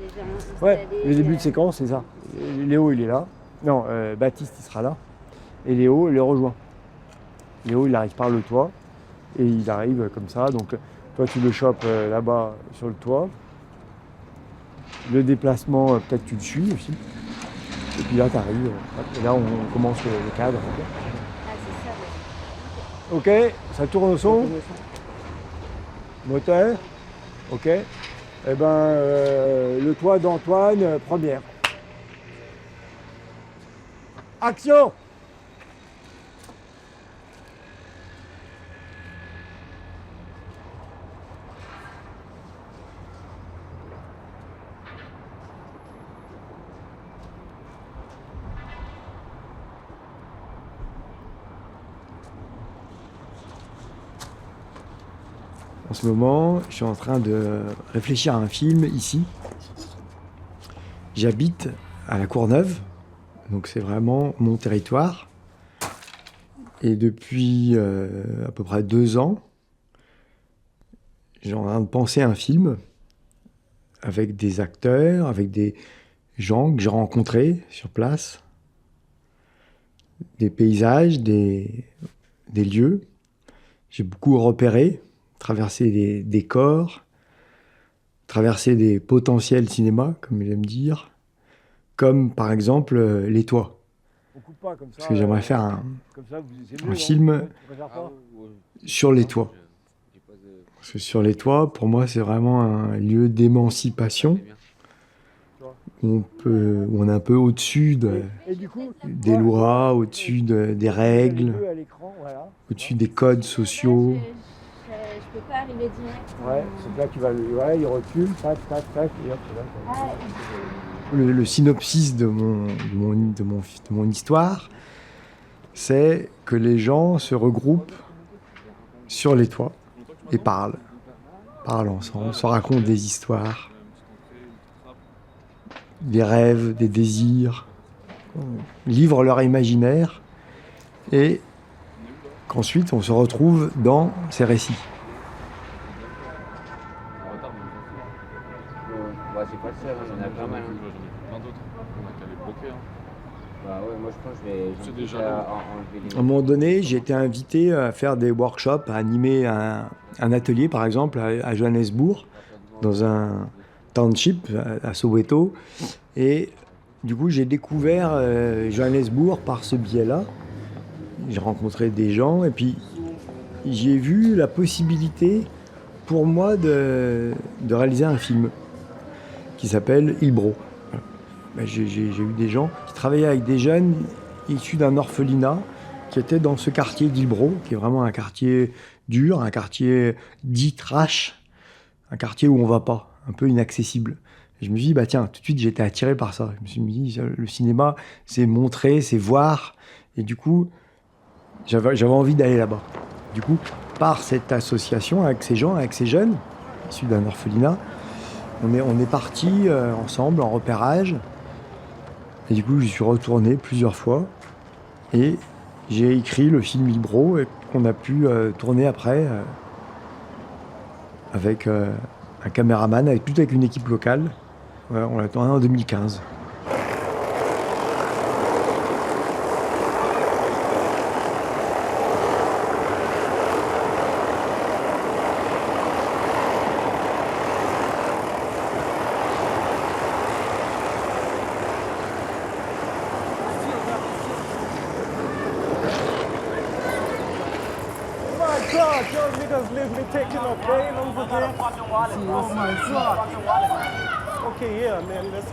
déjà installé. Ouais, le début de séquence, c'est ça. Léo, il est là. Non, Baptiste, il sera là. Et Léo, il le rejoint. Léo, il arrive par le toit. Et il arrive comme ça. Donc, toi, tu le chopes là-bas sur le toit. Le déplacement, peut-être tu le suis aussi. Et puis là, tu arrives. Et là, on commence le cadre. Ah, c'est ça, ouais. Ok, ça tourne au son. Moteur. Ok. Eh ben, le toit d'Antoine, première. Action! En ce moment, je suis en train de réfléchir à un film ici. J'habite à la Courneuve, donc c'est vraiment mon territoire. Et depuis à peu près 2 ans, j'ai en train de penser à un film avec des acteurs, avec des gens que j'ai rencontrés sur place, des paysages, des lieux. J'ai beaucoup repéré, traversé des décors, traversé des potentiels cinéma, comme j'aime dire, comme par exemple les toits. On coupe pas comme ça, parce que j'aimerais faire un film sur les toits. Parce que sur les toits, pour moi, c'est vraiment un lieu d'émancipation où on est un peu au-dessus des lois, au-dessus des règles, au-dessus des codes sociaux. Je peux pas arriver direct. Ouais, c'est là qu'il va, ouais, il recule, tac, tac, tac, et hop, c'est là. Le synopsis de mon histoire, c'est que les gens se regroupent sur les toits et parlent ensemble, se racontent des histoires, des rêves, des désirs, livrent leur imaginaire et qu'ensuite on se retrouve dans ces récits. Ouais, c'est pas le seul, il y en a pas mal. J'en ai plein d'autres. On a qu'à les bloquer. Bah ouais, moi je pense que je vais déjà enlever les... À un moment donné, j'ai été invité à faire des workshops, à animer un atelier, par exemple, à Johannesburg, dans un township à Soweto. Et du coup, j'ai découvert Johannesburg par ce biais-là. J'ai rencontré des gens et puis j'ai vu la possibilité pour moi de réaliser un film qui s'appelle Ilbro. J'ai eu des gens qui travaillaient avec des jeunes issus d'un orphelinat qui étaient dans ce quartier d'Ilbro, qui est vraiment un quartier dur, un quartier dit trash, un quartier où on va pas, un peu inaccessible. Et je me suis dit, bah tiens, tout de suite j'étais attiré par ça. Je me suis dit, le cinéma, c'est montrer, c'est voir. Et du coup, j'avais envie d'aller là-bas. Du coup, par cette association avec ces gens, avec ces jeunes, issus d'un orphelinat, on est partis ensemble en repérage. Et du coup, j'y suis retourné plusieurs fois. Et j'ai écrit le film Ilbro qu'on a pu tourner après avec un caméraman, avec une équipe locale. Ouais, on l'a tourné en 2015. God, y'all niggas live me taking a plane over there. Oh my God. Okay, yeah, man. Let's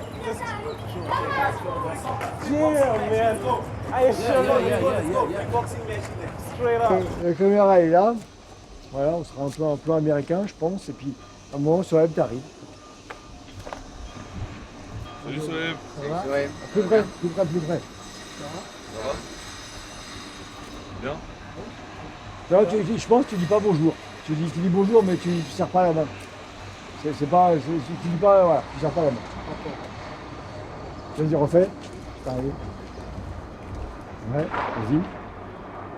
yeah, man. I sure straight up. La caméra est là. Voilà, on sera un plan américain, je pense. Et puis, à un moment, Soeb t'arrive. Salut Soleil. Ça va Ouais. Plus près, plus près, plus près. Ça va Bien. Non, je pense que tu dis pas bonjour. Tu dis bonjour, mais tu ne serres pas la main. C'est pas. Tu dis pas. Voilà, tu serres pas la main. Vas-y, refais. C'est arrivé. Ouais, vas-y.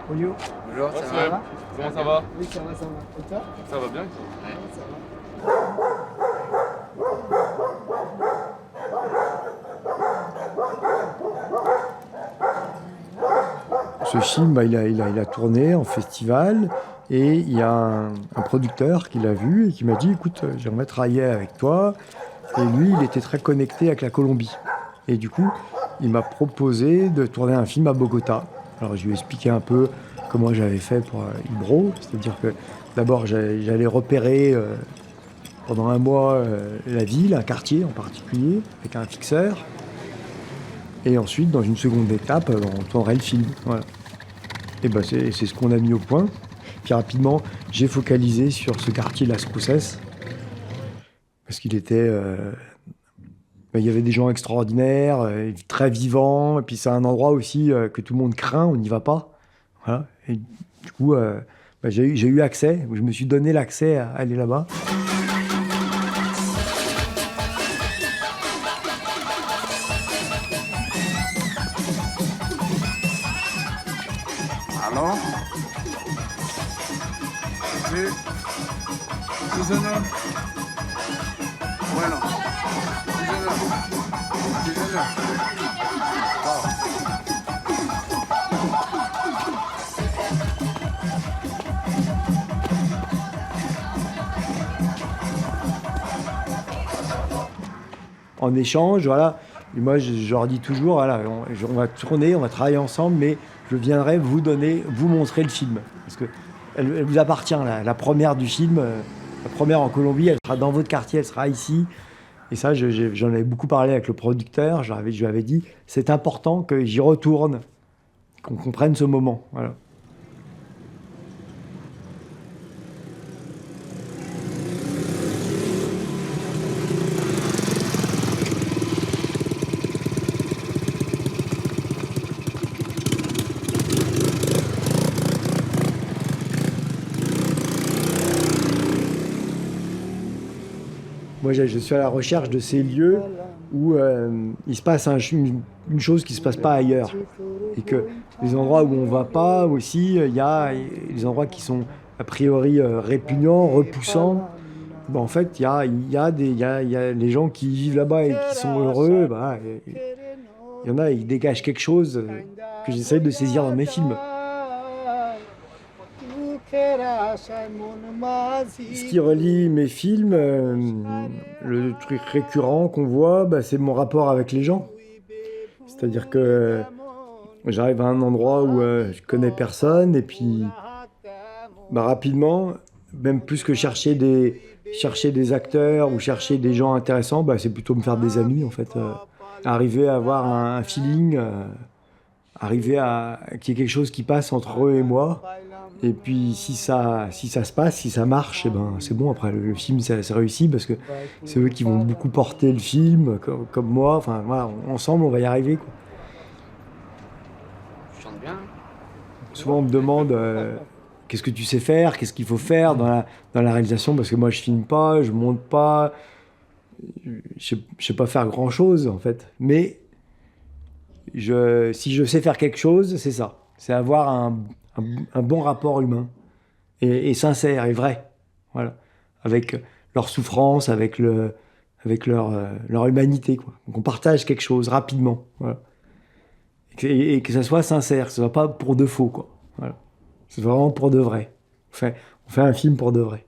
Bonjour. Bonjour, Ouais, ça Soleil. va? Comment ça va? Oui, ça va, ça va. Et toi? Ça va bien? Ouais. Ça va. ce film, bah, il a tourné en festival et il y a un producteur qui l'a vu et qui m'a dit « Écoute, j'aimerais travailler avec toi ». Et lui, il était très connecté avec la Colombie. Et du coup, il m'a proposé de tourner un film à Bogota. Alors je lui ai expliqué un peu comment j'avais fait pour Ibro, c'est-à-dire que d'abord j'allais repérer pendant un mois la ville, un quartier en particulier, avec un fixeur. Et ensuite, dans une seconde étape, on tournerait le film. Voilà. Et ben c'est ce qu'on a mis au point. Puis rapidement, j'ai focalisé sur ce quartier Las Cruces, parce qu'il était... il y avait des gens extraordinaires, très vivants, et puis c'est un endroit aussi que tout le monde craint, on n'y va pas. Voilà. Et du coup, j'ai eu accès, je me suis donné l'accès à aller là-bas. ¿Aló? Sí. Sí, señor. Bueno. Sí, señor. Sí, señor. Chao. En échange, voilà. Et moi, je leur dis toujours, voilà, on va tourner, on va travailler ensemble, mais je viendrai vous montrer le film. Parce que elle vous appartient, la première du film, la première en Colombie, elle sera dans votre quartier, elle sera ici. Et ça, j'en avais beaucoup parlé avec le producteur, je lui avais dit, c'est important que j'y retourne, qu'on comprenne ce moment. Voilà. Moi, je suis à la recherche de ces lieux où il se passe une chose qui ne se passe pas ailleurs. Et que les endroits où on ne va pas aussi, il y a des endroits qui sont a priori répugnants, repoussants. Bon, en fait, il y a les gens qui vivent là-bas et qui sont heureux. Bah, il y en a, ils dégagent quelque chose que j'essaie de saisir dans mes films. Ce qui relie mes films, le truc récurrent qu'on voit, bah, c'est mon rapport avec les gens. C'est-à-dire que j'arrive à un endroit où je connais personne et puis bah, rapidement, même plus que chercher des acteurs ou chercher des gens intéressants, bah, c'est plutôt me faire des amis en fait. Arriver à avoir un feeling, arriver à qu'il y ait quelque chose qui passe entre eux et moi. Et puis si ça se passe, si ça marche, et ben c'est bon. Après le film c'est réussi parce que c'est eux qui vont beaucoup porter le film comme moi. Enfin voilà, ensemble on va y arriver quoi. Tu chantes bien. Souvent on me demande qu'est-ce que tu sais faire, qu'est-ce qu'il faut faire dans la réalisation parce que moi je filme pas, je monte pas, je sais pas faire grand chose en fait. Mais si je sais faire quelque chose, c'est ça, c'est avoir un bon rapport humain et sincère et vrai, voilà, avec leur souffrance, avec leur humanité, quoi. Donc on partage quelque chose rapidement, voilà. Et que ça soit sincère, que ce soit pas pour de faux, quoi. Voilà. C'est vraiment pour de vrai. On fait un film pour de vrai.